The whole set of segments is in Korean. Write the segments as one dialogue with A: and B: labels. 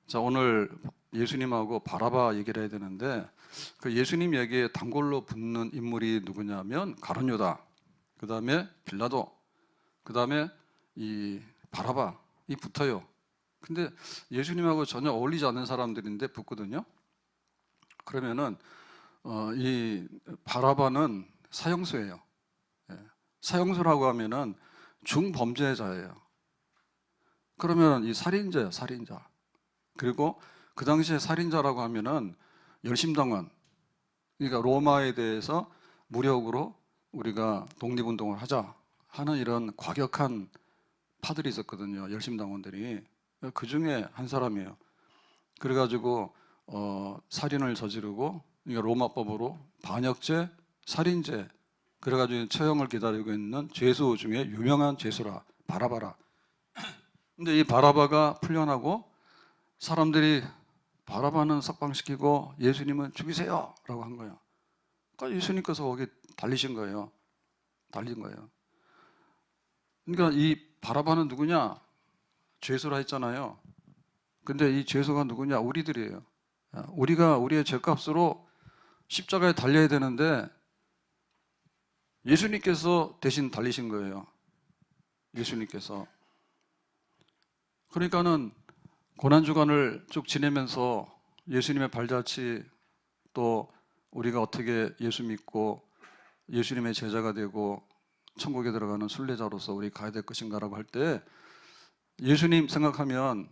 A: 자, 오늘 예수님하고 바라바 얘기를 해야 되는데, 그 예수님 얘기에 단골로 붙는 인물이 누구냐면 가룟유다, 그 다음에 빌라도, 그 다음에 이 바라바, 이 붙어요. 근데 예수님하고 전혀 어울리지 않는 사람들인데 붙거든요. 그러면은 이 바라바는 사형수예요. 사형수라고 하면은 중범죄자예요. 그러면 이 살인자예요, 살인자. 그리고 그 당시에 살인자라고 하면은 열심당원, 그러니까 로마에 대해서 무력으로 우리가 독립운동을 하자 하는 이런 과격한 파들이 있었거든요. 열심당원들이. 그 중에 한 사람이에요. 그래가지고 살인을 저지르고, 그러니까 로마법으로 반역죄, 살인죄, 그래가지고 처형을 기다리고 있는 죄수 중에 유명한 죄수라, 바라바라. 근데 이 바라바가 풀려나고 사람들이 바라바는 석방시키고 예수님은 죽이세요 라고 한 거예요. 그러니까 예수님께서 거기 달리신 거예요. 달린 거예요. 그러니까 이 바라바는 누구냐? 죄수라 했잖아요. 근데 이 죄수가 누구냐? 우리들이에요. 우리가 우리의 죄값으로 십자가에 달려야 되는데 예수님께서 대신 달리신 거예요. 예수님께서. 그러니까는 고난주간을 쭉 지내면서 예수님의 발자취, 또 우리가 어떻게 예수 믿고 예수님의 제자가 되고 천국에 들어가는 순례자로서 우리 가야 될 것인가라고 할 때, 예수님 생각하면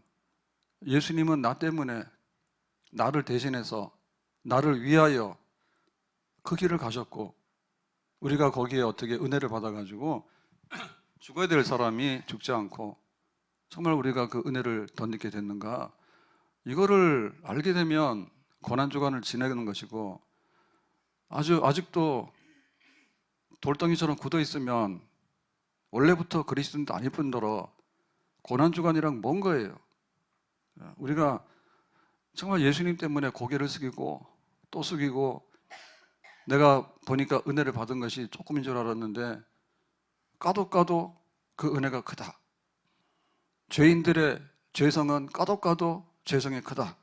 A: 예수님은 나 때문에, 나를 대신해서, 나를 위하여 그 길을 가셨고, 우리가 거기에 어떻게 은혜를 받아가지고 죽어야 될 사람이 죽지 않고 정말 우리가 그 은혜를 덧입게 됐는가, 이거를 알게 되면 고난주간을 지내는 것이고, 아직도 돌덩이처럼 굳어 있으면 원래부터 그리스도인도 아닐 뿐더러 고난주간이랑 먼 거예요. 우리가 정말 예수님 때문에 고개를 숙이고 또 숙이고, 내가 보니까 은혜를 받은 것이 조금인 줄 알았는데 까도 그 은혜가 크다. 죄인들의 죄성은 까도 죄성이 크다.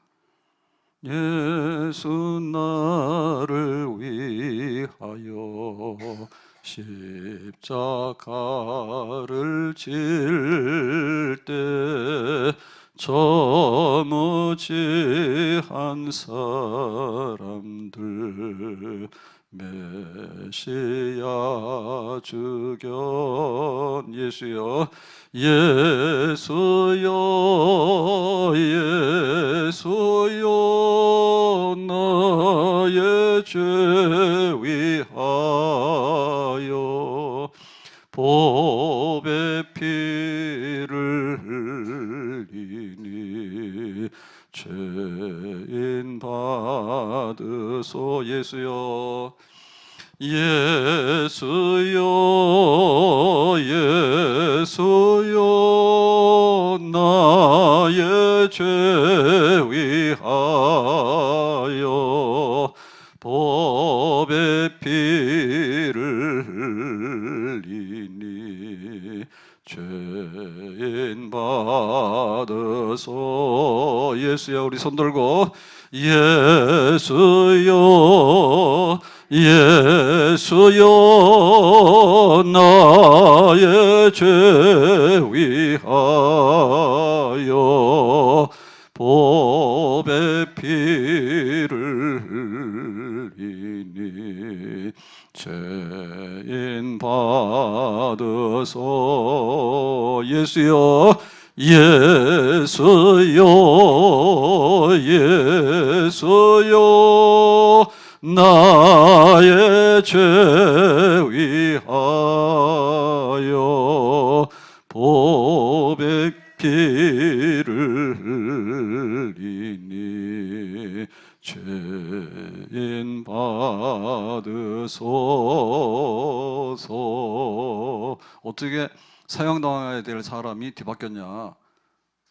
A: 예수 나를 위하여 십자가를 질 때 저무지한 사람들 메시아 주견 예수여, 예수여, 예수여, 나의 죄 위하여 보배 피를 흘리니 죄인 받으소. 예수여, 예수여, 예수여, 나의 죄 위하여 보배 피를 흘리니 죄인 받으소. 예수여, 우리 손 들고 예수여, 예수여, 나의 죄 위하여 보배 피를 흘리니 죄인 받으소. 예수여, 예수여, 예수여, 나의 죄 위하여 보배 피를 흘리니 죄인 받으소서. 어떻게 사형당해야 될 사람이 뒤바뀌었냐?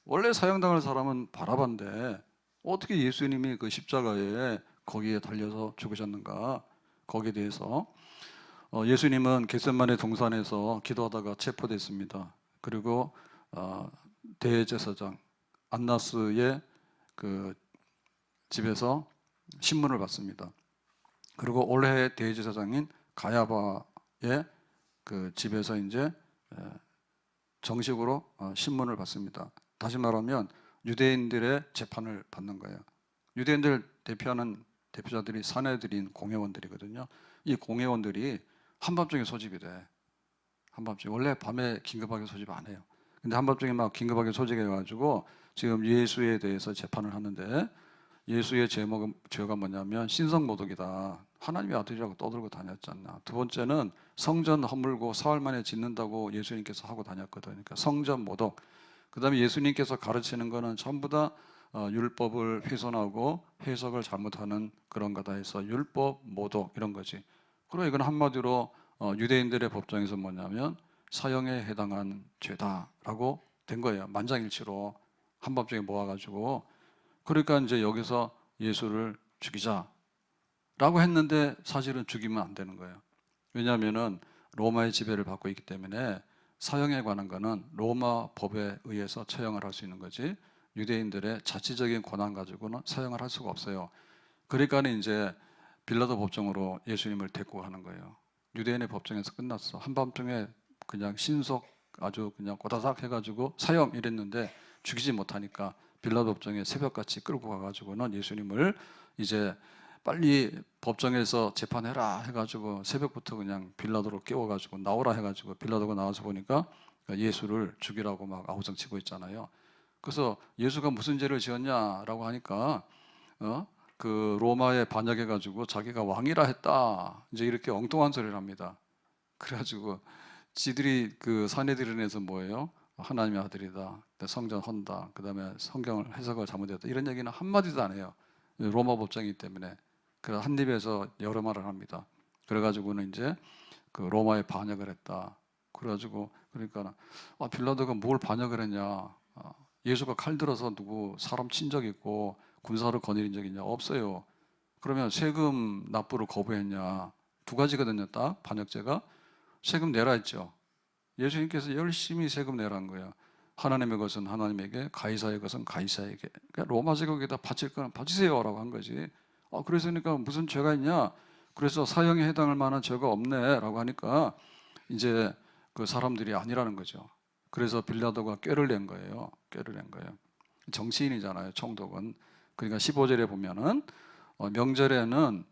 A: 원래 사형당할 사람은 바라바인데 어떻게 예수님이 그 십자가에 거기에 달려서 죽으셨는가? 거기에 대해서 예수님은 겟세마네 동산에서 기도하다가 체포됐습니다. 그리고 대제사장 안나스의 그 집에서 신문을 받습니다. 그리고 올해 대제사장인 가야바의 그 집에서 이제 정식으로 신문을 받습니다. 다시 말하면 유대인들의 재판을 받는 거예요. 유대인들 대표하는 대표자들이 사내들인 공회원들이거든요. 이 공회원들이 한밤중에 소집이 돼. 한밤중에. 원래 밤에 긴급하게 소집 안 해요. 근데 한밤중에 막 긴급하게 소집해가지고 지금 예수에 대해서 재판을 하는데, 예수의 죄가 뭐냐면 신성모독이다. 하나님의 아들이라고 떠들고 다녔지 않나. 두 번째는 성전 허물고 사흘 만에 짓는다고 예수님께서 하고 다녔거든요. 그러니까 성전 모독. 그 다음에 예수님께서 가르치는 거는 전부 다 율법을 훼손하고 해석을 잘못하는 그런 거다 해서 율법 모독 이런 거지. 그리고 이건 한마디로 유대인들의 법정에서 뭐냐면 사형에 해당한 죄다라고 된 거예요. 만장일치로 한밤중에 모아가지고. 그러니까 이제 여기서 예수를 죽이자라고 했는데 사실은 죽이면 안 되는 거예요. 왜냐하면은 로마의 지배를 받고 있기 때문에 사형에 관한 거는 로마 법에 의해서 처형을 할 수 있는 거지, 유대인들의 자치적인 권한 가지고는 사형을 할 수가 없어요. 그러니까 이제 빌라도 법정으로 예수님을 데리고 가는 거예요. 유대인의 법정에서 끝났어. 한밤중에 그냥 신속 아주 그냥 꼬다닥 해가지고 사형 이랬는데 죽이지 못하니까 빌라도 법정에 새벽같이 끌고 가가지고는 예수님을 이제 빨리 법정에서 재판해라 해가지고 새벽부터 그냥 빌라도로 깨워가지고 나오라 해가지고 빌라도가 나와서 보니까 예수를 죽이라고 막 아우성치고 있잖아요. 그래서 예수가 무슨 죄를 지었냐라고 하니까 그 로마에 반역해가지고 자기가 왕이라 했다, 이제 이렇게 엉뚱한 소리를 합니다. 그래가지고 지들이 그 사내들인에서 뭐예요? 하나님의 아들이다, 성전 헌다, 그 다음에 성경을 해석을 잘못했다, 이런 얘기는 한마디도 안 해요. 로마 법정이기 때문에. 그래서 한 입에서 여러 말을 합니다. 그래가지고는 이제 그 로마에 반역을 했다. 그래가지고 그러니까 빌라도가 뭘 반역을 했냐? 예수가 칼 들어서 누구 사람 친 적 있고 군사를 거느린 적 있냐? 없어요. 그러면 세금 납부를 거부했냐? 두 가지거든요. 딱 반역죄가. 세금 내라 했죠. 예수님께서 열심히 세금 내라는 거예요. 하나님의 것은 하나님에게, 가이사의 것은 가이사에게. 그러니까 로마 제국에다 바칠 거는 바치세요라고 한 거지. 그러니까 무슨 죄가 있냐? 그래서 사형에 해당할 만한 죄가 없네라고 하니까 이제 그 사람들이 아니라는 거죠. 그래서 빌라도가 꾀를 낸 거예요. 꾀를 낸 거예요. 정치인이잖아요, 총독은. 그러니까 15절에 보면은 명절에는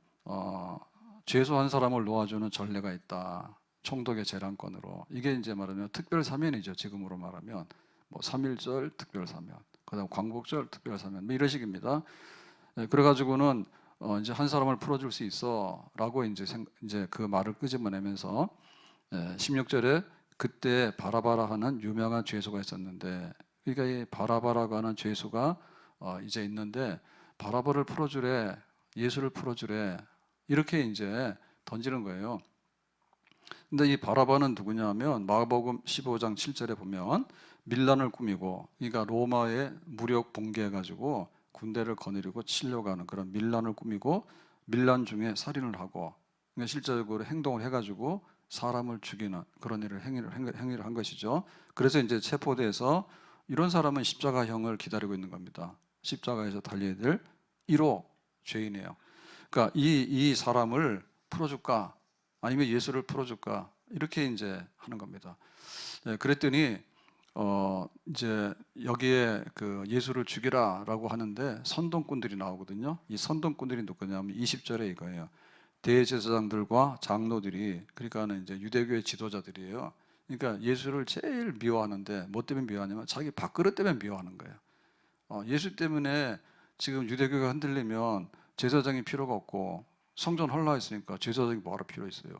A: 죄수한 사람을 놓아주는 전례가 있다. 총독의 재량권으로. 이게 이제 말하면 특별 사면이죠. 지금으로 말하면 뭐 3.1절 특별 사면, 그다음 광복절 특별 사면, 뭐 이런 식입니다. 그래가지고는 이제 한 사람을 풀어줄 수 있어라고 이제 그 말을 끄집어내면서 16절에 그때 바라바라 하는 유명한 죄수가 있었는데, 그러니까 이 바라바라고 하는 죄수가 이제 있는데 바라바를 풀어주래, 예수를 풀어주래, 이렇게 이제 던지는 거예요. 근데 이 바라바는 누구냐면 마가복음 15장 7절에 보면 밀란을 꾸미고, 그러니까 로마에 무력 봉기해가지고 군대를 거느리고 치려가는 그런 밀란을 꾸미고 밀란 중에 살인을 하고, 그러니까 실제적으로 행동을 해가지고 사람을 죽이는 그런 행위를 한 것이죠. 그래서 이제 체포돼서 이런 사람은 십자가형을 기다리고 있는 겁니다. 십자가에서 달려야 될 1호 죄인이에요. 그러니까 이 사람을 풀어줄까? 아니면 예수를 풀어줄까? 이렇게 이제 하는 겁니다. 그랬더니 이제 여기에 그 예수를 죽이라라고 하는데 선동꾼들이 나오거든요. 이 선동꾼들이 누구냐면 20절에 이거예요. 대제사장들과 장로들이, 그러니까는 이제 유대교의 지도자들이에요. 그러니까 예수를 제일 미워하는데 뭐 때문에 미워하냐면 자기 밥그릇 때문에 미워하는 거예요. 예수 때문에 지금 유대교가 흔들리면 제사장이 필요가 없고 성전 헐라했으니까 제사장이 뭐하러 필요 있어요.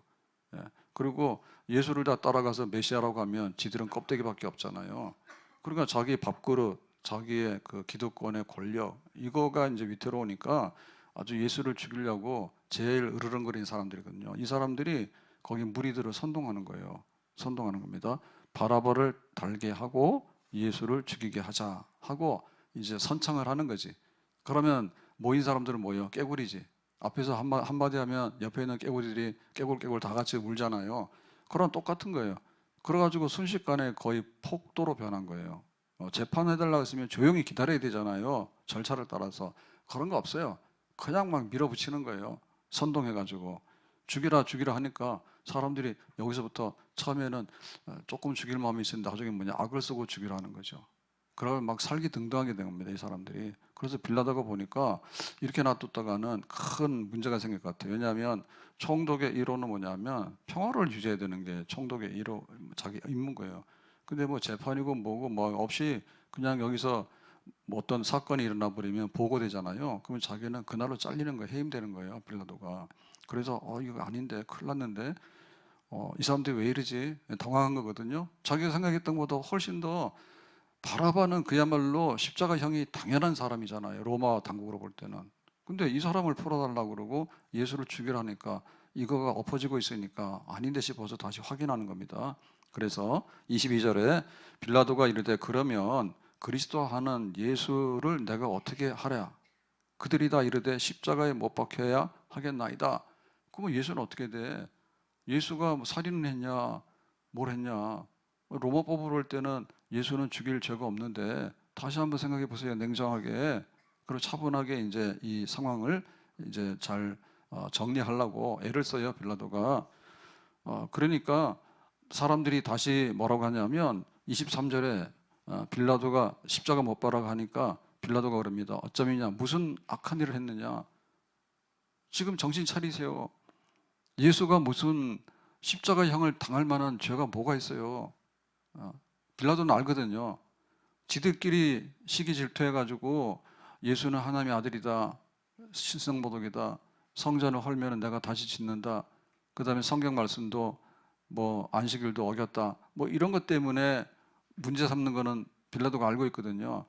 A: 그리고 예수를 다 따라가서 메시아라고 하면 지들은 껍데기밖에 없잖아요. 그러니까 자기 밥그릇, 자기의 그 기득권의 권력, 이거가 이제 위태로우니까 아주 예수를 죽이려고 제일 으르렁거리는 사람들이거든요. 이 사람들이 거기 무리들을 선동하는 거예요. 선동하는 겁니다. 바라바를 달게 하고 예수를 죽이게 하자 하고 이제 선창을 하는 거지. 그러면 모인 사람들은 뭐예요? 깨구리지. 앞에서 한마디 하면 옆에 있는 깨구리들이 깨굴깨굴 다 같이 울잖아요. 그런 똑같은 거예요. 그래가지고 순식간에 거의 폭도로 변한 거예요. 재판해달라고 했으면 조용히 기다려야 되잖아요. 절차를 따라서. 그런 거 없어요. 그냥 막 밀어붙이는 거예요. 선동해가지고. 죽이라 죽이라 하니까 사람들이 여기서부터 처음에는 조금 죽일 마음이 있었는데 나중에 뭐냐, 악을 쓰고 죽이라는 거죠. 그러면 막 살기 등등하게 된 겁니다, 이 사람들이. 그래서 빌라도가 보니까 이렇게 놔뒀다가는 큰 문제가 생길 것 같아요. 왜냐하면 총독의 1호는 뭐냐면 평화를 유지해야 되는 게 총독의 1호, 자기 임무인 거예요. 근데 뭐 재판이고 뭐고 뭐 없이 그냥 여기서 뭐 어떤 사건이 일어나 버리면 보고되잖아요. 그러면 자기는 그날로 잘리는 거예요. 해임되는 거예요, 빌라도가. 그래서 이거 아닌데, 큰일 났는데, 이 사람들이 왜 이러지? 당황한 거거든요. 자기가 생각했던 것보다 훨씬 더, 바라바는 그야말로 십자가형이 당연한 사람이잖아요, 로마 당국으로 볼 때는. 근데 이 사람을 풀어달라고 그러고 예수를 죽이라니까 이거가 엎어지고 있으니까 아닌데 싶어서 다시 확인하는 겁니다. 그래서 22절에 빌라도가 이르되 그러면 그리스도 하는 예수를 내가 어떻게 하랴? 그들이 다 이르되 십자가에 못 박혀야 하겠나이다. 그러면 예수는 어떻게 돼? 예수가 뭐 살인을 했냐, 뭘 했냐? 로마법으로 할 때는 예수는 죽일 죄가 없는데, 다시 한번 생각해 보세요. 냉정하게, 그리고 차분하게 이제 이 상황을 이제 잘 정리하려고 애를 써요, 빌라도가. 그러니까 사람들이 다시 뭐라고 하냐면 23절에 빌라도가 십자가 못 박으라고 하니까 빌라도가 그럽니다. 어쩌면냐, 무슨 악한 일을 했느냐? 지금 정신 차리세요. 예수가 무슨 십자가형을 당할 만한 죄가 뭐가 있어요? 빌라도는 알거든요. 지들끼리 시기 질투해가지고 예수는 하나님의 아들이다, 신성모독이다, 성전을 헐면 내가 다시 짓는다, 그 다음에 성경 말씀도 뭐 안식일도 어겼다, 뭐 이런 것 때문에 문제 삼는 거는 빌라도가 알고 있거든요.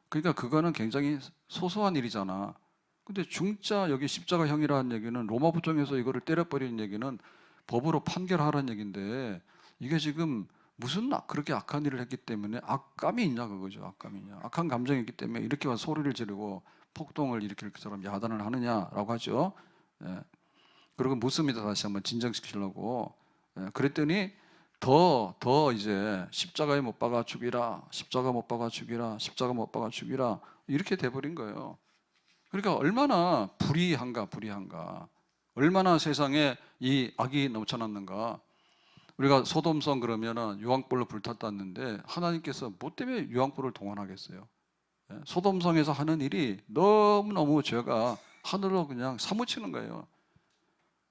A: 그러니까 그거는 굉장히 소소한 일이잖아. 근데 중짜 여기 십자가형이라는 얘기는 로마 법정에서 이거를 때려버리는 얘기는 법으로 판결하라는 얘기인데, 이게 지금 무슨 그렇게 악한 일을 했기 때문에 악감이 있냐 그거죠. 악감이 있냐, 악한 감정이 있기 때문에 이렇게 와서 소리를 지르고 폭동을 일으킬처럼 야단을 하느냐라고 하죠. 예. 그리고 묻습니다. 다시 한번 진정시키려고. 예. 그랬더니 더 이제 십자가에 못 박아 죽이라, 십자가 못 박아 죽이라, 십자가 못 박아 죽이라, 이렇게 돼버린 거예요. 그러니까 얼마나 불의한가. 얼마나 세상에 이 악이 넘쳐났는가. 우리가 소돔성 그러면은 유황불로 불탔다는데, 하나님께서 뭐 때문에 유황불을 동원하겠어요? 소돔성에서 하는 일이 너무너무 죄가 하늘로 그냥 사무치는 거예요.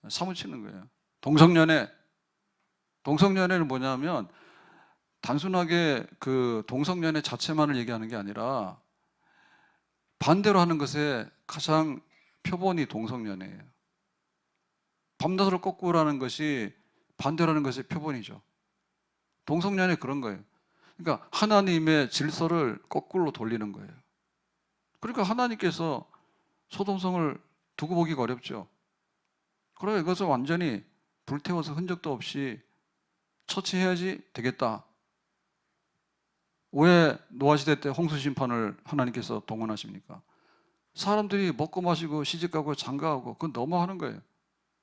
A: 사무치는 거예요. 동성연애는 뭐냐면 단순하게 그 동성연애 자체만을 얘기하는 게 아니라 반대로 하는 것에 가장 표본이 동성연애예요. 밤낮으로 거꾸로 하는 것이 반대로 하는 것의 표본이죠. 동성연애 그런 거예요. 그러니까 하나님의 질서를 거꾸로 돌리는 거예요. 그러니까 하나님께서 소돔성을 두고 보기가 어렵죠. 그래서 이것을 완전히 불태워서 흔적도 없이 처치해야지 되겠다. 왜 노아시대 때 홍수심판을 하나님께서 동원하십니까? 사람들이 먹고 마시고 시집가고 장가가고 그건 넘어가는 거예요.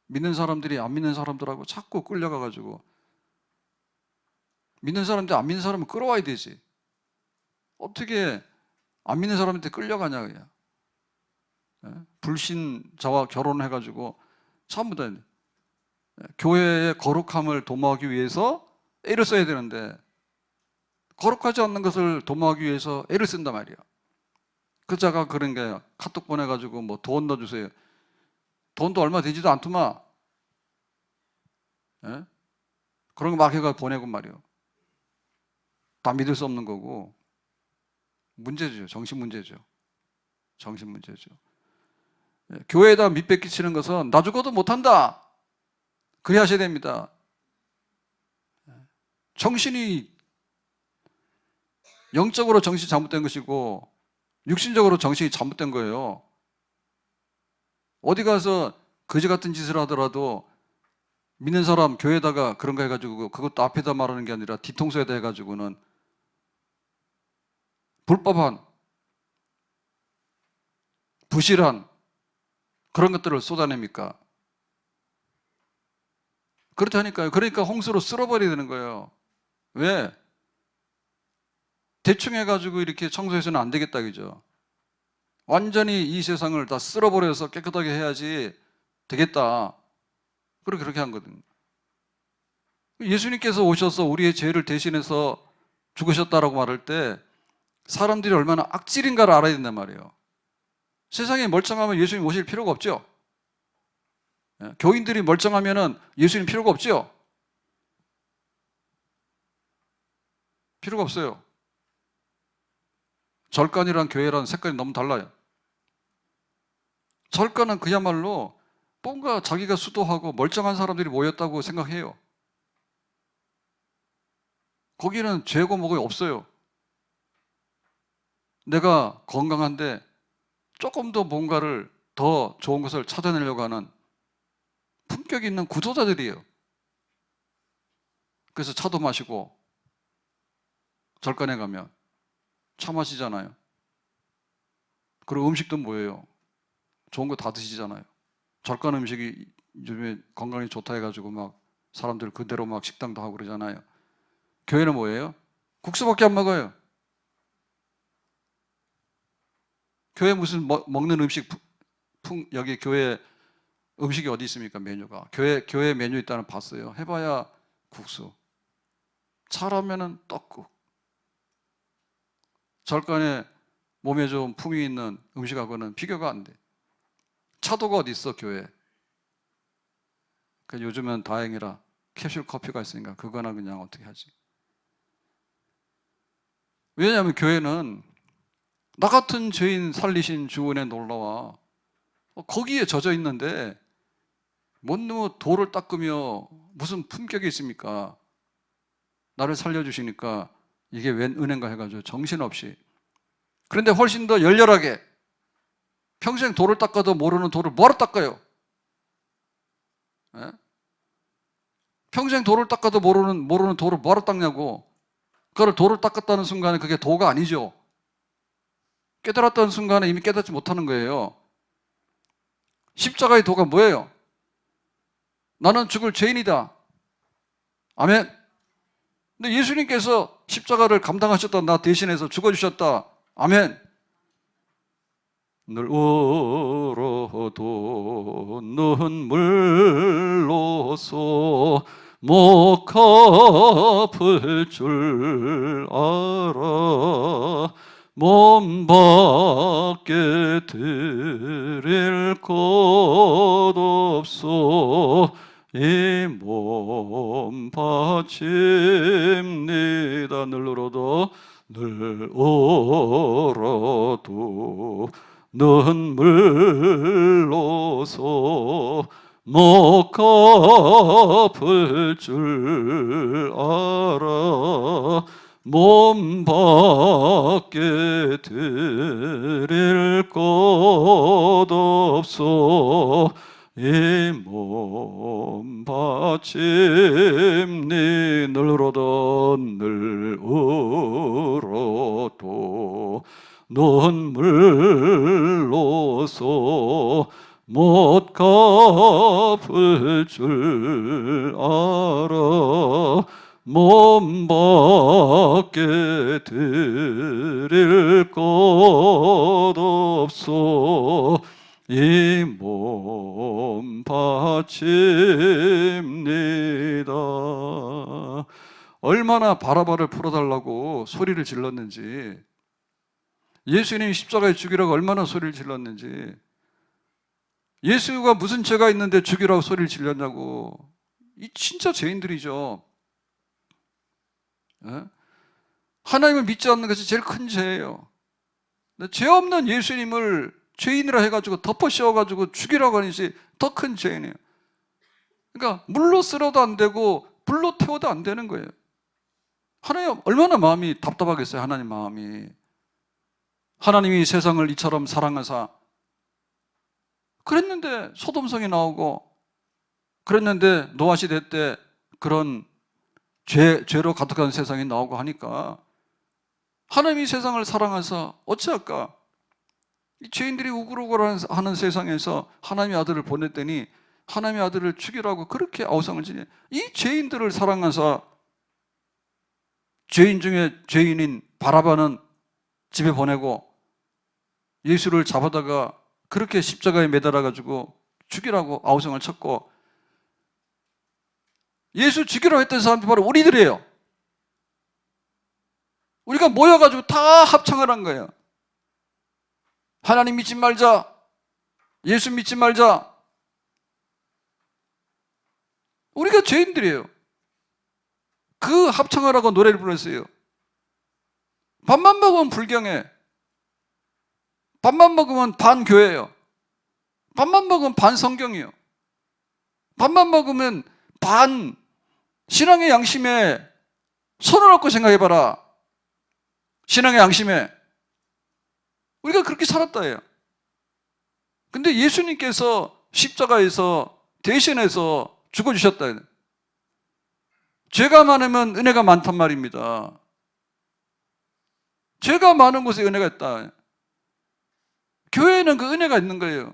A: 믿는 사람들이 안 믿는 사람들하고 자꾸 끌려가가지고, 믿는 사람들 안 믿는 사람은 끌어와야 되지. 어떻게 안 믿는 사람한테 끌려가냐 그냥. 불신자와 결혼해가지고 전부 다 교회의 거룩함을 도모하기 위해서 애를 써야 되는데, 거룩하지 않는 것을 도모하기 위해서 애를 쓴단 말이야. 그 자가 그런 게 카톡 보내가지고 뭐 돈 넣어주세요. 돈도 얼마 되지도 않더만. 그런 거 막 해가 보내고 말이요. 다 믿을 수 없는 거고. 문제죠. 정신 문제죠. 정신 문제죠. 교회에다 밑배 끼치는 것은 나 죽어도 못한다. 그래 하셔야 됩니다. 정신이, 영적으로 정신이 잘못된 것이고 육신적으로 정신이 잘못된 거예요. 어디 가서 거지 같은 짓을 하더라도 믿는 사람 교회에다가 그런 거 해가지고, 그것도 앞에다 말하는 게 아니라 뒤통수에다 해가지고는 불법한, 부실한 그런 것들을 쏟아냅니까? 그렇다니까요. 그러니까 홍수로 쓸어버려야 되는 거예요. 왜? 대충 해가지고 이렇게 청소해서는 안 되겠다, 그죠? 완전히 이 세상을 다 쓸어버려서 깨끗하게 해야지 되겠다. 그렇게 한 거거든요. 예수님께서 오셔서 우리의 죄를 대신해서 죽으셨다라고 말할 때 사람들이 얼마나 악질인가를 알아야 된단 말이에요. 세상이 멀쩡하면 예수님 오실 필요가 없죠. 교인들이 멀쩡하면 예수님 필요가 없죠. 필요가 없어요. 절간이랑 교회랑 색깔이 너무 달라요. 절간은 그야말로 뭔가 자기가 수도하고 멀쩡한 사람들이 모였다고 생각해요. 거기는 죄고 뭐고 없어요. 내가 건강한데 조금 더 뭔가를 더 좋은 것을 찾아내려고 하는 품격 있는 구도자들이에요. 그래서 차도 마시고 절간에 가면 차 마시잖아요. 그리고 음식도 뭐예요? 좋은 거 다 드시잖아요. 절간 음식이 요즘에 건강에 좋다 해가지고 막 사람들 그대로 막 식당도 하고 그러잖아요. 교회는 뭐예요? 국수밖에 안 먹어요. 교회 무슨 먹는 음식 여기 교회 음식이 어디 있습니까? 메뉴가 교회 메뉴 있다는 봤어요. 해봐야 국수. 차라면은 떡국. 절간에 몸에 좀 품위 있는 음식하고는 비교가 안 돼. 차도가 어디 있어, 교회. 요즘은 다행이라 캡슐 커피가 있으니까 그거나 그냥 어떻게 하지. 왜냐하면 교회는 나 같은 죄인 살리신 주은에 놀러와 거기에 젖어 있는데 뭔 돌을 닦으며 무슨 품격이 있습니까? 나를 살려주시니까 이게 웬 은혜인가 해가지고 정신없이. 그런데 훨씬 더 열렬하게 평생 돌을 닦아도 모르는 돌을 뭐하러 닦아요? 예? 평생 돌을 닦아도 모르는 돌을 뭐하러 닦냐고. 그걸 돌을 닦았다는 순간에 그게 도가 아니죠. 깨달았다는 순간에 이미 깨닫지 못하는 거예요. 십자가의 도가 뭐예요? 나는 죽을 죄인이다. 아멘. 근데 예수님께서 십자가를 감당하셨다. 나 대신해서 죽어주셨다. 아멘. 늘 울어도 눈물로써 목 아플 줄 알아. 몸 밖에 드릴 것 없소. 이 몸 바칩니다. 늘 울어도 눈물로서 목 아플 줄 알아. 몸 밖에 드릴 것 없소. 이 몸 바칩니. 늘 울어도 눈물로서 못 갚을 줄 알아. 몸 밖에 드릴 것 없소. 이 몸 바칩니다. 얼마나 바라바를 풀어달라고 소리를 질렀는지, 예수님이 십자가에 죽이라고 얼마나 소리를 질렀는지, 예수가 무슨 죄가 있는데 죽이라고 소리를 질렀냐고. 이 진짜 죄인들이죠. 하나님을 믿지 않는 것이 제일 큰 죄예요. 죄 없는 예수님을 죄인이라 해가지고 덮어 씌워가지고 죽이라고 하는 것이 더 큰 죄인이에요. 그러니까 물로 쓸어도 안 되고 불로 태워도 안 되는 거예요. 하나님 얼마나 마음이 답답하겠어요. 하나님 마음이. 하나님이 세상을 이처럼 사랑하사 그랬는데 소돔성이 나오고, 그랬는데 노아 시대 때 그런 죄로 가득한 세상이 나오고 하니까 하나님이 세상을 사랑하사 어찌할까? 이 죄인들이 우글우글하는 세상에서 하나님의 아들을 보냈더니 하나님의 아들을 죽이라고 그렇게 아우성을 지니, 이 죄인들을 사랑하사 죄인 중에 죄인인 바라바는 집에 보내고 예수를 잡아다가 그렇게 십자가에 매달아가지고 죽이라고 아우성을 쳤고, 예수 죽이라고 했던 사람들이 바로 우리들이에요. 우리가 모여가지고 다 합창을 한 거예요. 하나님 믿지 말자, 예수 믿지 말자. 우리가 죄인들이에요. 그 합창을 하고 노래를 불렀어요. 밥만 먹으면 불경해. 밥만 먹으면 반교회예요. 밥만 먹으면 반성경이에요. 밥만 먹으면 반 신앙의 양심에 손을 얹고 생각해봐라. 신앙의 양심에. 우리가 그렇게 살았다예요. 근데 예수님께서 십자가에서 대신해서 죽어주셨다. 죄가 많으면 은혜가 많단 말입니다. 죄가 많은 곳에 은혜가 있다. 교회에는 그 은혜가 있는 거예요.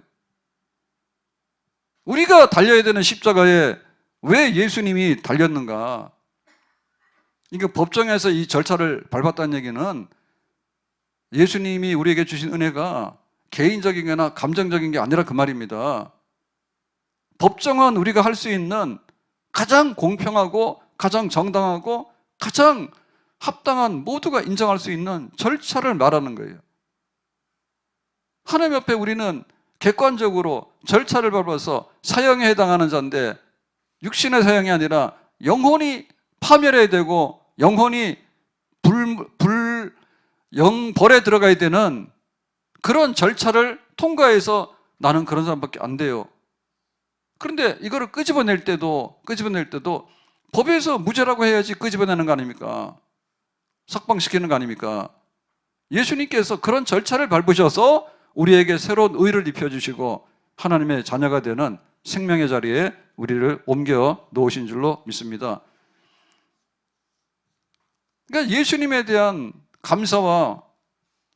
A: 우리가 달려야 되는 십자가에 왜 예수님이 달렸는가? 이게 법정에서 이 절차를 밟았다는 얘기는 예수님이 우리에게 주신 은혜가 개인적인 게나 감정적인 게 아니라 그 말입니다. 법정은 우리가 할 수 있는 가장 공평하고 가장 정당하고 가장 합당한, 모두가 인정할 수 있는 절차를 말하는 거예요. 하나님 앞에 우리는 객관적으로 절차를 밟아서 사형에 해당하는 자인데, 육신의 사형이 아니라 영혼이 파멸해야 되고 영혼이 영벌에 들어가야 되는 그런 절차를 통과해서 나는 그런 사람밖에 안 돼요. 그런데 이거를 끄집어낼 때도 법에서 무죄라고 해야지 끄집어내는 거 아닙니까? 석방시키는 거 아닙니까? 예수님께서 그런 절차를 밟으셔서 우리에게 새로운 의를 입혀주시고 하나님의 자녀가 되는 생명의 자리에 우리를 옮겨 놓으신 줄로 믿습니다. 그러니까 예수님에 대한 감사와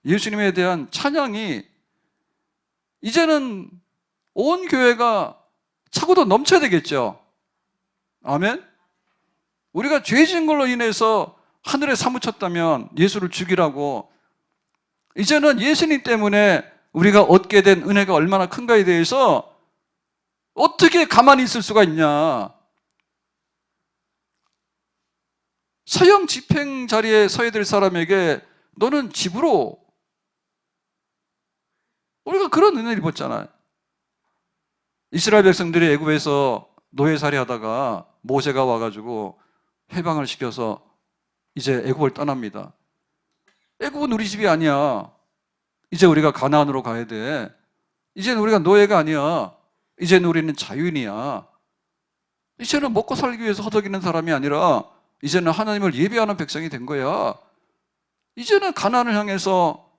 A: 예수님에 대한 찬양이 이제는 온 교회가 차고도 넘쳐야 되겠죠. 아멘? 우리가 죄진 걸로 인해서 하늘에 사무쳤다면 예수를 죽이라고, 이제는 예수님 때문에 우리가 얻게 된 은혜가 얼마나 큰가에 대해서 어떻게 가만히 있을 수가 있냐. 사형 집행 자리에 서야 될 사람에게 너는 집으로, 우리가 그런 은혜를 입었잖아요. 이스라엘 백성들이 애굽에서 노예살이 하다가 모세가 와가지고 해방을 시켜서 이제 애굽을 떠납니다. 애굽은 우리 집이 아니야. 이제 우리가 가나안으로 가야 돼. 이제는 우리가 노예가 아니야. 이제는 우리는 자유인이야. 이제는 먹고 살기 위해서 허덕이는 사람이 아니라 이제는 하나님을 예배하는 백성이 된 거야. 이제는 가나안을 향해서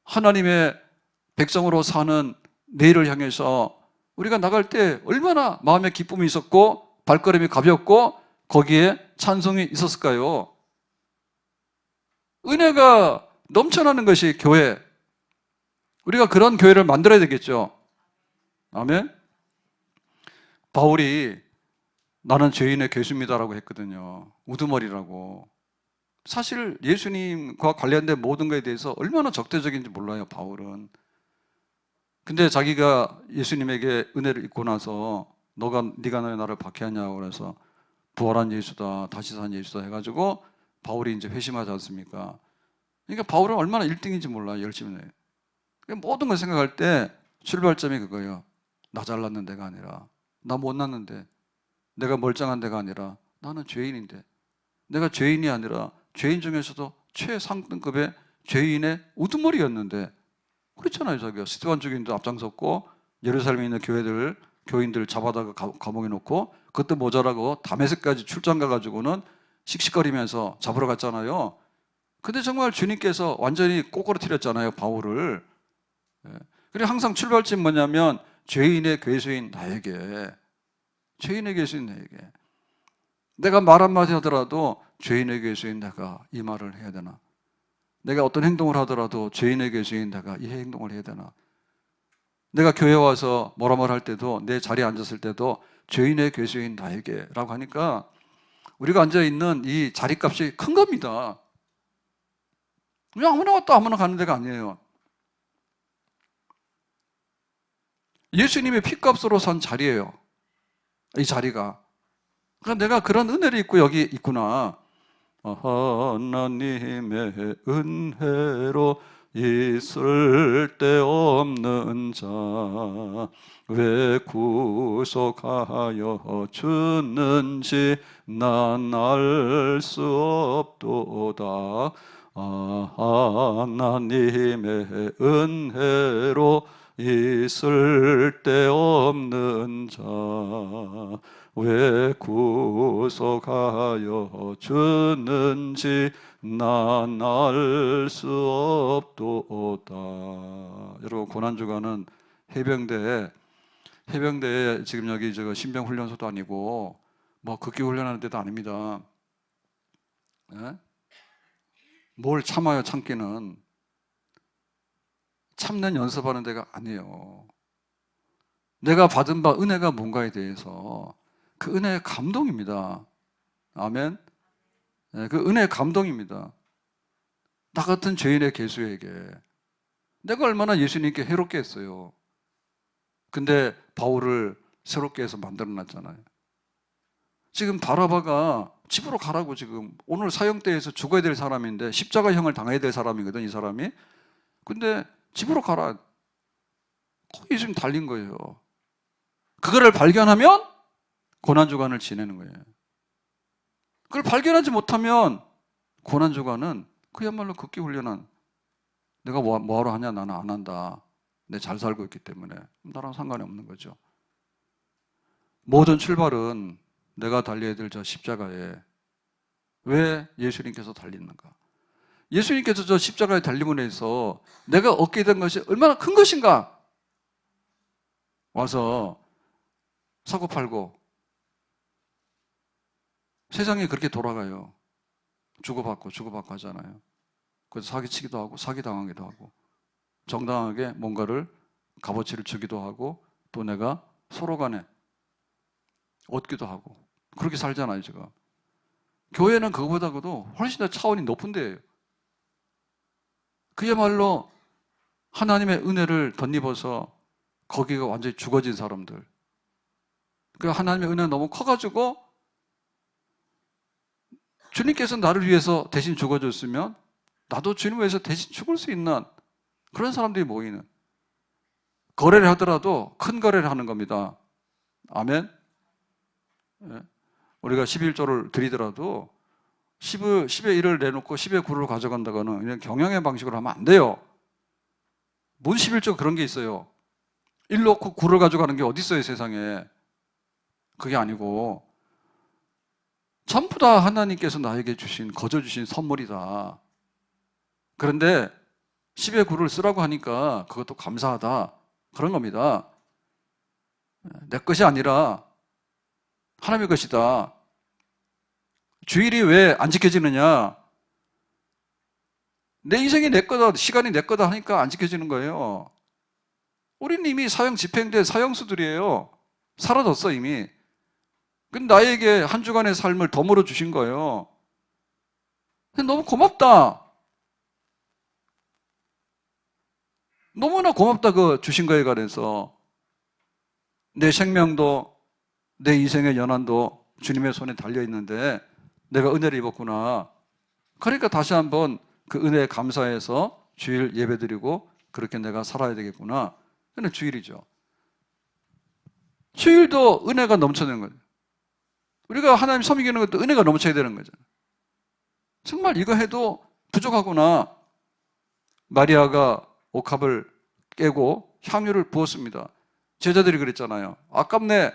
A: 하나님의 백성으로 사는 내일을 향해서 우리가 나갈 때 얼마나 마음에 기쁨이 있었고 발걸음이 가볍고 거기에 찬송이 있었을까요? 은혜가 넘쳐나는 것이 교회. 우리가 그런 교회를 만들어야 되겠죠. 아멘. 바울이 나는 죄인의 괴수입니다라고 했거든요. 우두머리라고. 사실 예수님과 관련된 모든 것에 대해서 얼마나 적대적인지 몰라요, 바울은. 근데 자기가 예수님에게 은혜를 입고 나서 네가 나를 박해하냐고 그래서 부활한 예수다, 다시 산 예수다 해가지고 바울이 이제 회심하지 않습니까? 그러니까 바울은 얼마나 1등인지 몰라요, 열심히 해요. 모든 걸 생각할 때 출발점이 그거예요. 나 잘났는 데가 아니라, 나 못났는데, 내가 멀쩡한 데가 아니라 나는 죄인인데, 내가 죄인이 아니라 죄인 중에서도 최상등급의 죄인의 우두머리였는데, 그렇잖아요. 자기가 스데반 주기도 앞장섰고 예루살렘에 있는 교인들 잡아다가 감옥에 놓고, 그것도 모자라고 다메섹까지 출장 가가지고는 씩씩거리면서 잡으러 갔잖아요. 근데 정말 주님께서 완전히 꼬꾸라뜨렸잖아요, 바울을. 그리고 항상 출발점 뭐냐면 죄인의 괴수인 나에게, 죄인의 괴수인 나에게, 내가 말 한마디 하더라도 죄인의 괴수인 내가 이 말을 해야 되나, 내가 어떤 행동을 하더라도 죄인의 괴수인 내가 이 행동을 해야 되나, 내가 교회 와서 뭐라 할 때도, 내 자리에 앉았을 때도 죄인의 괴수인 나에게 라고 하니까 우리가 앉아있는 이 자리값이 큰 겁니다. 그냥 아무나 왔다 아무나 가는 데가 아니에요. 예수님의 피값으로 산 자리예요. 이 자리가. 그러니까 내가 그런 은혜를 입고 여기 있구나. 하나님의 은혜로 있을 데 없는 자 왜 구속하여 주는지 난 알 수 없도다. 하나님의 은혜로 있을 데 없는 자 왜 구속하여 주는지 난 알 수 없도다. 여러분, 고난주간은 해병대에 지금 여기 신병훈련소도 아니고 뭐 극기 훈련하는 데도 아닙니다. 예? 뭘 참아요? 참기는 참는 연습하는 데가 아니에요. 내가 받은 바 은혜가 뭔가에 대해서 그 은혜의 감동입니다. 아멘. 네, 그 은혜의 감동입니다. 나 같은 죄인의 개수에게 내가 얼마나 예수님께 해롭게 했어요. 근데 바울을 새롭게 해서 만들어놨잖아요. 지금 바라바가 집으로 가라고 지금 오늘 사형대에서 죽어야 될 사람인데 십자가형을 당해야 될 사람이거든, 이 사람이. 근데 집으로 가라. 거기 지금 달린 거예요. 그거를 발견하면 고난주간을 지내는 거예요. 그걸 발견하지 못하면 고난주간은 그야말로 극기훈련한, 내가 뭐하러 하냐, 나는 안 한다. 내 잘 살고 있기 때문에 나랑 상관이 없는 거죠. 모든 출발은 내가 달려야 될 저 십자가에 왜 예수님께서 달리는가? 예수님께서 저 십자가에 달림으로 해서 내가 얻게 된 것이 얼마나 큰 것인가? 와서 사고팔고 세상이 그렇게 돌아가요. 주고받고 하잖아요. 그래서 사기치기도 하고 사기당하기도 하고 정당하게 뭔가를 값어치를 주기도 하고 또 내가 서로 간에 얻기도 하고 그렇게 살잖아요, 지금. 교회는 그거보다도 훨씬 더 차원이 높은 데예요. 그야말로 하나님의 은혜를 덧입어서 거기가 완전히 죽어진 사람들. 그 하나님의 은혜가 너무 커가지고 주님께서 나를 위해서 대신 죽어줬으면 나도 주님을 위해서 대신 죽을 수 있는 그런 사람들이 모이는, 거래를 하더라도 큰 거래를 하는 겁니다. 아멘. 우리가 11조를 드리더라도 10의 1을 내놓고 10의 9를 가져간다거나 그냥 경영의 방식으로 하면 안 돼요. 뭔 11조 그런 게 있어요. 1 놓고 9를 가져가는 게 어디 있어요, 세상에. 그게 아니고 전부 다 하나님께서 나에게 거저 주신 선물이다. 그런데 10의 9를 쓰라고 하니까 그것도 감사하다. 그런 겁니다. 내 것이 아니라 하나님의 것이다. 주일이 왜 안 지켜지느냐? 내 인생이 내 거다, 시간이 내 거다 하니까 안 지켜지는 거예요. 우리는 이미 사형 집행된 사형수들이에요. 사라졌어, 이미. 근데 나에게 한 주간의 삶을 덤으로 주신 거예요. 너무 고맙다. 너무나 고맙다, 그 주신 거에 관해서. 내 생명도, 내 인생의 연한도 주님의 손에 달려있는데 내가 은혜를 입었구나. 그러니까 다시 한번 그 은혜에 감사해서 주일 예배드리고 그렇게 내가 살아야 되겠구나. 그게 주일이죠. 주일도 은혜가 넘쳐나는 거죠. 우리가 하나님 섬기는 것도 은혜가 넘쳐야 되는 거죠. 정말 이거 해도 부족하구나. 마리아가 옥합을 깨고 향유를 부었습니다. 제자들이 그랬잖아요. 아깝네.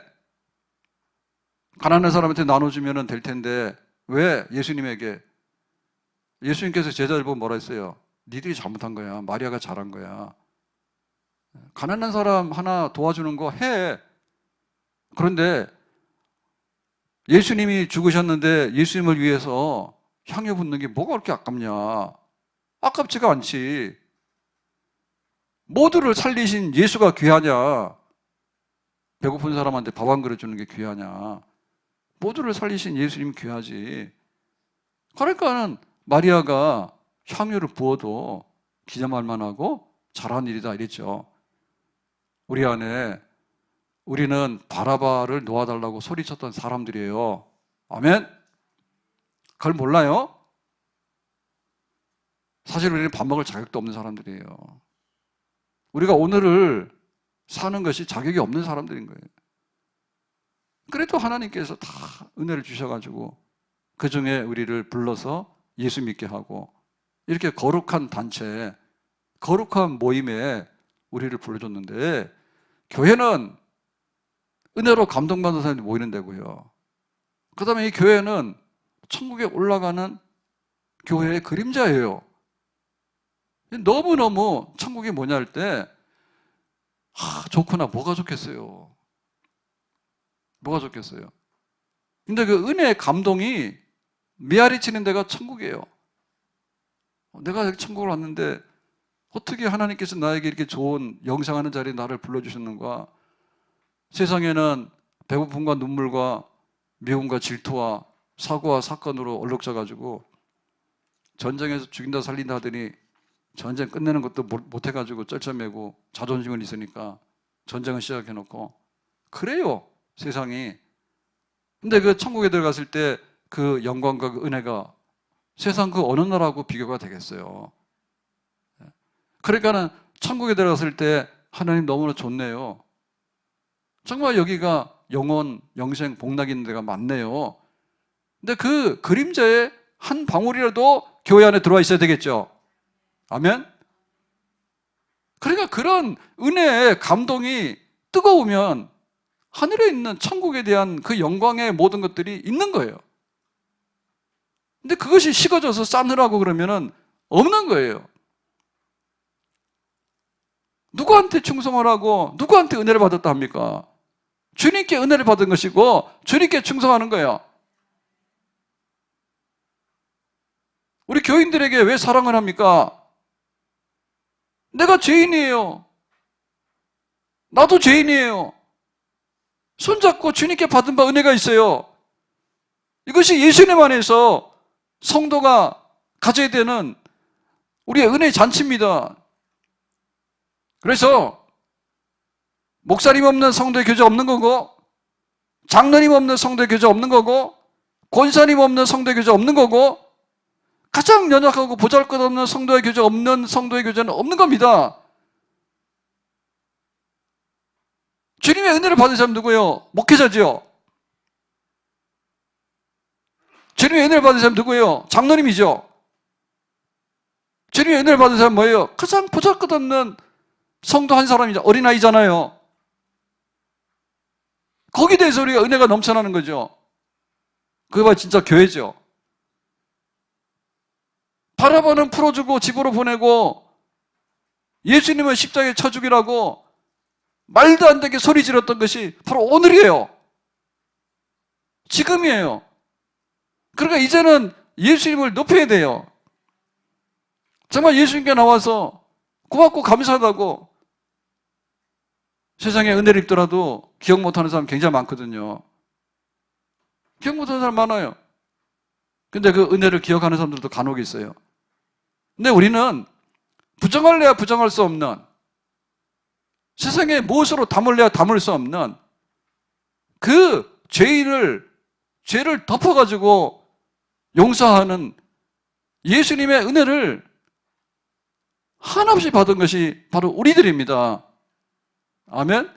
A: 가난한 사람한테 나눠주면 될 텐데 왜 예수님에게? 예수님께서 제자들 보고 뭐라 했어요? 니들이 잘못한 거야. 마리아가 잘한 거야. 가난한 사람 하나 도와주는 거 해. 그런데 예수님이 죽으셨는데 예수님을 위해서 향유 붓는 게 뭐가 그렇게 아깝냐? 아깝지가 않지. 모두를 살리신 예수가 귀하냐? 배고픈 사람한테 밥 한 그릇 주는 게 귀하냐? 모두를 살리신 예수님 귀하지. 그러니까는 마리아가 향유를 부어도 기념할 만하고 잘한 일이다 이랬죠. 우리 안에 우리는 바라바를 놓아달라고 소리쳤던 사람들이에요. 아멘? 그걸 몰라요? 사실 우리는 밥 먹을 자격도 없는 사람들이에요. 우리가 오늘을 사는 것이 자격이 없는 사람들인 거예요. 그래도 하나님께서 다 은혜를 주셔가지고 그 중에 우리를 불러서 예수 믿게 하고 이렇게 거룩한 단체에, 거룩한 모임에 우리를 불러줬는데, 교회는 은혜로 감동받는 사람들이 모이는 데고요. 그 다음에 이 교회는 천국에 올라가는 교회의 그림자예요. 너무너무 천국이 뭐냐 할 때, 좋구나, 뭐가 좋겠어요. 뭐가 좋겠어요. 근데 그 은혜의 감동이 메아리 치는 데가 천국이에요. 내가 여기 천국을 왔는데 어떻게 하나님께서 나에게 이렇게 좋은 영상하는 자리에 나를 불러주셨는가. 세상에는 배고픔과 눈물과 미움과 질투와 사고와 사건으로 얼룩져가지고 전쟁에서 죽인다 살린다 하더니 전쟁 끝내는 것도 못해가지고 쩔쩔매고 자존심은 있으니까 전쟁을 시작해놓고 그래요, 세상이. 근데 그 천국에 들어갔을 때 그 영광과 그 은혜가 세상 그 어느 나라하고 비교가 되겠어요. 그러니까는 천국에 들어갔을 때 하나님 너무나 좋네요. 정말 여기가 영원, 영생, 복락 있는 데가 많네요. 근데 그 그림자의 한 방울이라도 교회 안에 들어와 있어야 되겠죠. 아멘? 그러니까 그런 은혜의 감동이 뜨거우면 하늘에 있는 천국에 대한 그 영광의 모든 것들이 있는 거예요. 근데 그것이 식어져서 싸늘하고 그러면은 없는 거예요. 누구한테 충성을 하고 누구한테 은혜를 받았다 합니까? 주님께 은혜를 받은 것이고 주님께 충성하는 거예요. 우리 교인들에게 왜 사랑을 합니까? 내가 죄인이에요. 나도 죄인이에요. 손잡고 주님께 받은 바 은혜가 있어요. 이것이 예수님 안에서 성도가 가져야 되는 우리의 은혜의 잔치입니다. 그래서 목사님 없는 성도의 교제 없는 거고, 장로님 없는 성도의 교제 없는 거고, 권사님 없는 성도의 교제 없는 거고, 가장 연약하고 보잘것없는 성도의 교제 없는 성도의 교제는 없는 겁니다. 주님의 은혜를 받은 사람 누구예요? 목회자지요. 주님의 은혜를 받은 사람 누구예요? 장로님이죠. 주님의 은혜를 받은 사람 뭐예요? 가장 보잘것없는 성도 한 사람이죠. 어린아이잖아요. 거기에 대해서 우리가 은혜가 넘쳐나는 거죠. 그거 진짜 교회죠. 바라바는 풀어주고 집으로 보내고 예수님은 십자가에 쳐 죽이라고 말도 안 되게 소리 질렀던 것이 바로 오늘이에요. 지금이에요. 그러니까 이제는 예수님을 높여야 돼요. 정말 예수님께 나와서 고맙고 감사하다고. 세상에 은혜를 입더라도 기억 못하는 사람 굉장히 많거든요. 기억 못하는 사람 많아요. 근데 그 은혜를 기억하는 사람들도 간혹 있어요. 근데 우리는 부정할래야 부정할 수 없는, 세상에 무엇으로 담을래야 담을 수 없는 그 죄를 덮어가지고 용서하는 예수님의 은혜를 한없이 받은 것이 바로 우리들입니다. 아멘?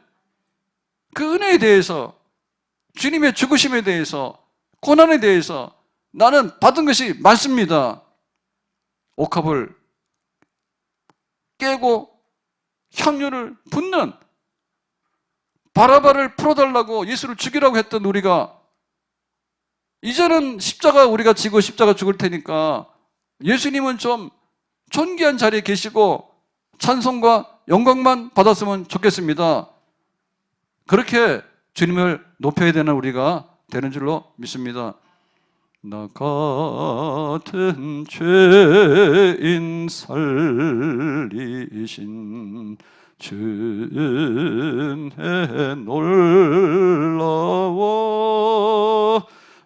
A: 그 은혜에 대해서, 주님의 죽으심에 대해서, 고난에 대해서 나는 받은 것이 많습니다. 옥합을 깨고 향유를 붓는, 바라바를 풀어달라고 예수를 죽이라고 했던 우리가 이제는 십자가 우리가 지고 십자가 죽을 테니까 예수님은 좀 존귀한 자리에 계시고 찬송과 영광만 받았으면 좋겠습니다. 그렇게 주님을 높여야 되는 우리가 되는 줄로 믿습니다. 나 같은 죄인 살리신 주은혜 놀라워,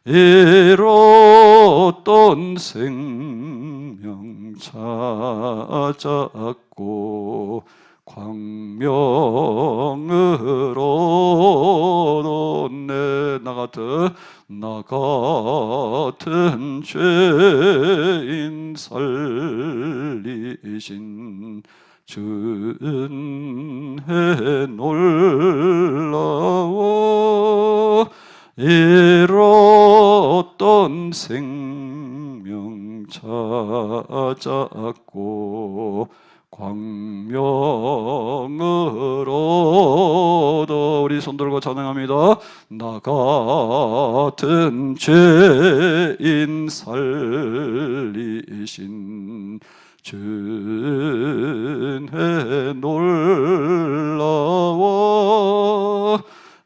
A: 이뤘던 생명 찾았고 광명으로 나 같은 죄인 살리신 주은혜 놀라워 잃었던 생명 찾았고 광명으로도 우리 손 들고 찬양합니다. 나 같은 죄인 살리신 주은혜 놀라워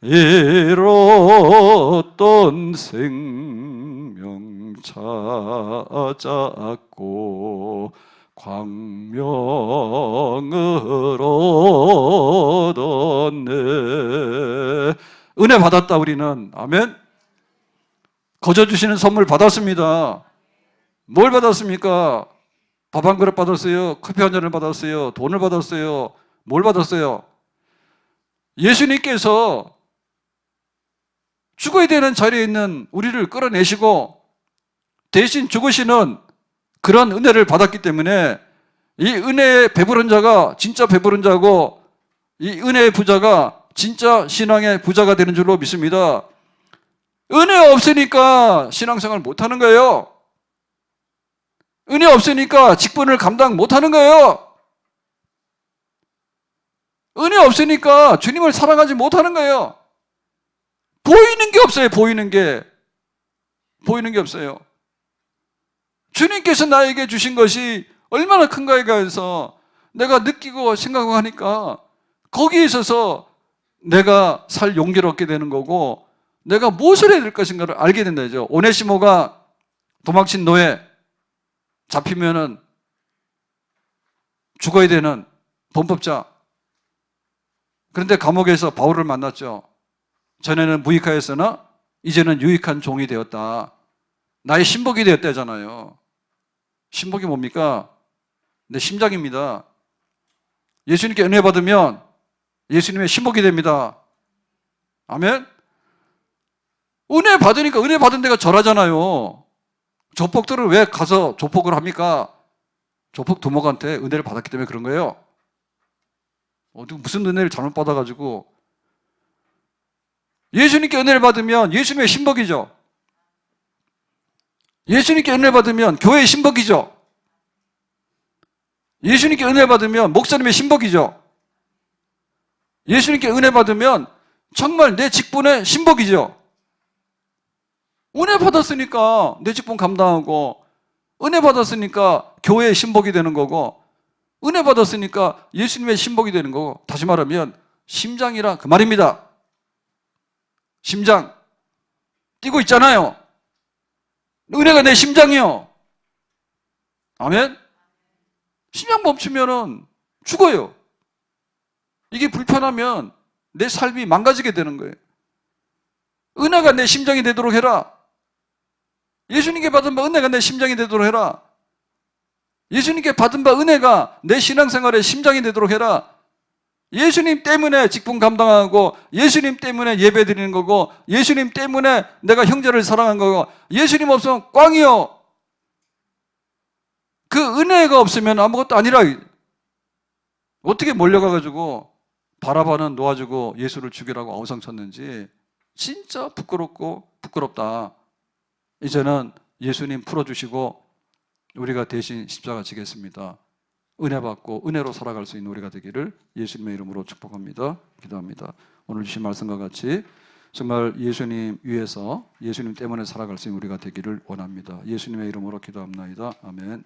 A: 잃었던 생명 찾았고 광명으로 얻었네. 은혜 받았다 우리는. 아멘. 거저 주시는 선물 받았습니다. 뭘 받았습니까? 밥 한 그릇 받았어요? 커피 한 잔을 받았어요? 돈을 받았어요? 뭘 받았어요? 예수님께서 죽어야 되는 자리에 있는 우리를 끌어내시고 대신 죽으시는 그런 은혜를 받았기 때문에 이 은혜에 배부른 자가 진짜 배부른 자고 이 은혜의 부자가 진짜 신앙의 부자가 되는 줄로 믿습니다. 은혜 없으니까 신앙생활 못하는 거예요. 은혜 없으니까 직분을 감당 못하는 거예요. 은혜 없으니까 주님을 사랑하지 못하는 거예요. 보이는 게 없어요. 보이는 게 없어요. 주님께서 나에게 주신 것이 얼마나 큰가에 대해서 내가 느끼고 생각하고 하니까 거기에 있어서 내가 살 용기를 얻게 되는 거고 내가 무엇을 해야 될 것인가를 알게 된다죠. 오네시모가 도망친 노예 잡히면은 죽어야 되는 범법자. 그런데 감옥에서 바울을 만났죠. 전에는 무익하였으나 이제는 유익한 종이 되었다. 나의 신복이 되었다잖아요. 신복이 뭡니까? 내 심장입니다. 예수님께 은혜 받으면 예수님의 신복이 됩니다. 아멘? 은혜 받으니까 은혜 받은 데가 절하잖아요. 조폭들은 왜 가서 조폭을 합니까? 조폭 두목한테 은혜를 받았기 때문에 그런 거예요. 무슨 은혜를 잘못 받아가지고. 예수님께 은혜를 받으면 예수님의 신복이죠. 예수님께 은혜 받으면 교회의 신복이죠. 예수님께 은혜 받으면 목사님의 신복이죠. 예수님께 은혜 받으면 정말 내 직분의 신복이죠. 은혜 받았으니까 내 직분 감당하고 은혜 받았으니까 교회의 신복이 되는 거고 은혜 받았으니까 예수님의 신복이 되는 거고 다시 말하면 심장이라 그 말입니다. 심장 뛰고 있잖아요. 은혜가 내 심장이요. 아멘? 심장 멈추면은 죽어요. 이게 불편하면 내 삶이 망가지게 되는 거예요. 은혜가 내 심장이 되도록 해라. 예수님께 받은 바 은혜가 내 심장이 되도록 해라. 예수님께 받은 바 은혜가 내 신앙생활의 심장이 되도록 해라. 예수님 때문에 직분 감당하고 예수님 때문에 예배 드리는 거고 예수님 때문에 내가 형제를 사랑한 거고 예수님 없으면 꽝이요. 그 은혜가 없으면 아무것도 아니라. 어떻게 몰려가가지고 바라바는 놓아주고 예수를 죽이라고 아우성 쳤는지 진짜 부끄럽고 부끄럽다. 이제는 예수님 풀어주시고 우리가 대신 십자가 지겠습니다. 은혜 받고 은혜로 살아갈 수 있는 우리가 되기를 예수님의 이름으로 축복합니다. 기도합니다. 오늘 주신 말씀과 같이 정말 예수님 위해서 예수님 때문에 살아갈 수 있는 우리가 되기를 원합니다. 예수님의 이름으로 기도합나이다. 아멘.